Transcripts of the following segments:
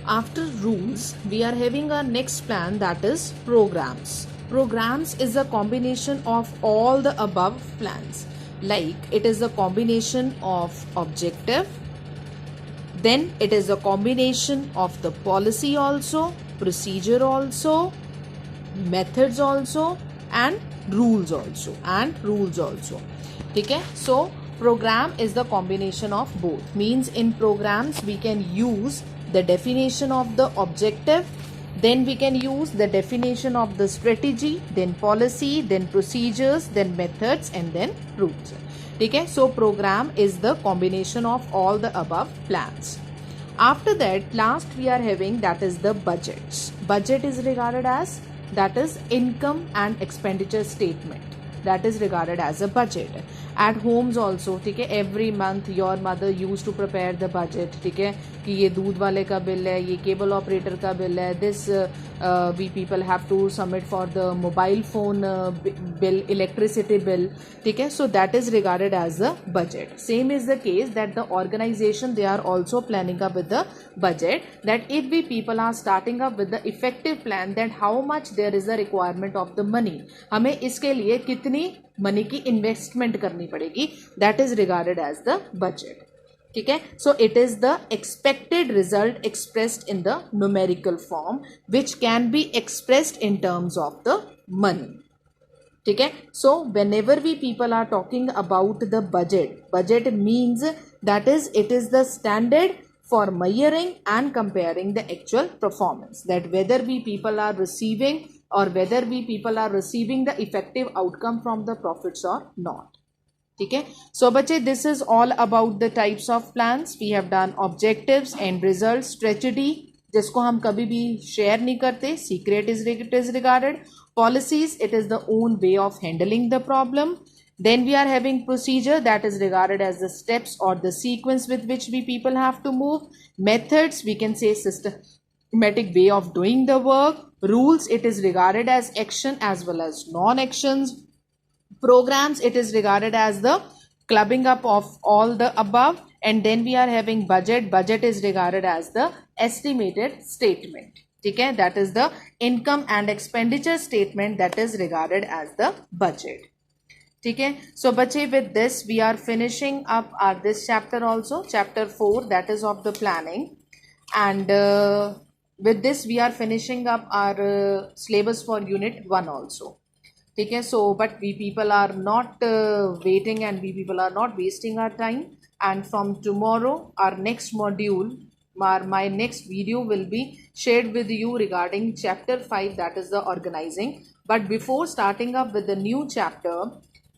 After rules, we are having our next plan, that is programs. Programs is a combination of all the above plans. Like it is a combination of objective, then it is a combination of the policy also, procedure also, methods also, and rules also. Okay, so program is the combination of both. Means in programs we can use the definition of the objective, then we can use the definition of the strategy, then policy, then procedures, then methods, and then rules. Okay, so program is the combination of all the above plans. After that, last we are having, that is the budgets. Budget is regarded as, that is income and expenditure statement, that is regarded as a budget. At homes also, ठीक है, every month your mother used to prepare the budget, ठीक है, कि ये दूध वाले का bill है, ये केबल ऑपरेटर का बिल है, this we people have to submit for the mobile phone bill, electricity bill, ठीक है. So that is regarded as a budget. Same is the case that the organization, they are also planning up with the budget, that if we people are starting up with the effective plan, that how much there is a requirement of the money, हमें इसके लिए कितनी money की investment करनी पड़ेगी, that is regarded as the budget. ठीक है, so it is the expected result expressed in the numerical form which can be expressed in terms of the money. ठीक है, so whenever we people are talking about the budget, budget means that is it is the standard for measuring and comparing the actual performance, that whether we people are receiving or whether we people are receiving the effective outcome from the profits or not. Okay, so bache, this is all about the types of plans. We have done objectives and results, strategy जिसको हम कभी भी share नहीं करते, secret is regarded, policies, it is the own way of handling the problem. Then we are having procedure, that is regarded as the steps or the sequence with which we people have to move. Methods, we can say systematic way of doing the work. Rules, it is regarded as action as well as non-actions. Programs, it is regarded as the clubbing up of all the above. And then we are having budget. Budget is regarded as the estimated statement. Okay, that is the income and expenditure statement, that is regarded as the budget. ठीक है, so बच्चे with this we are finishing up are this chapter also, chapter 4, that is of the planning, and with this we are finishing up our syllabus for unit 1 also. ठीक है, so but we people are not waiting and we people are not wasting our time, and from tomorrow our next module, my next video will be shared with you regarding chapter 5, that is the organizing. But before starting up with the new chapter,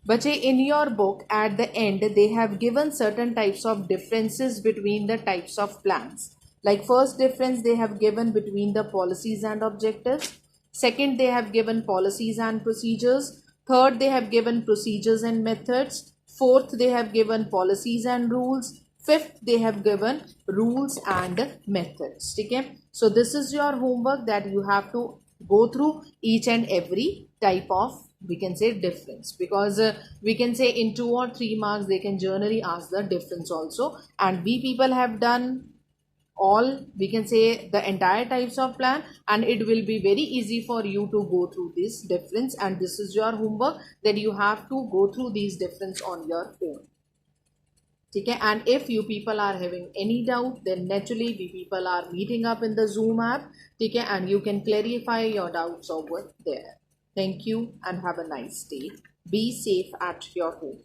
but in your book at the end they have given certain types of differences between the types of plans. Like first difference they have given between the policies and objectives, second they have given policies and procedures, third they have given procedures and methods, fourth they have given policies and rules, fifth they have given rules and methods. Okay, so this is your homework that you have to go through each and every type of, we can say, difference, because we can say in 2 or 3 marks they can generally ask the difference also, and we people have done all, we can say, the entire types of plan, and it will be very easy for you to go through this difference, and this is your homework that you have to go through these difference on your own. Okay, and if you people are having any doubt, then naturally we people are meeting up in the Zoom app, okay, and you can clarify your doubts over there. Thank you and have a nice day. Be safe at your home.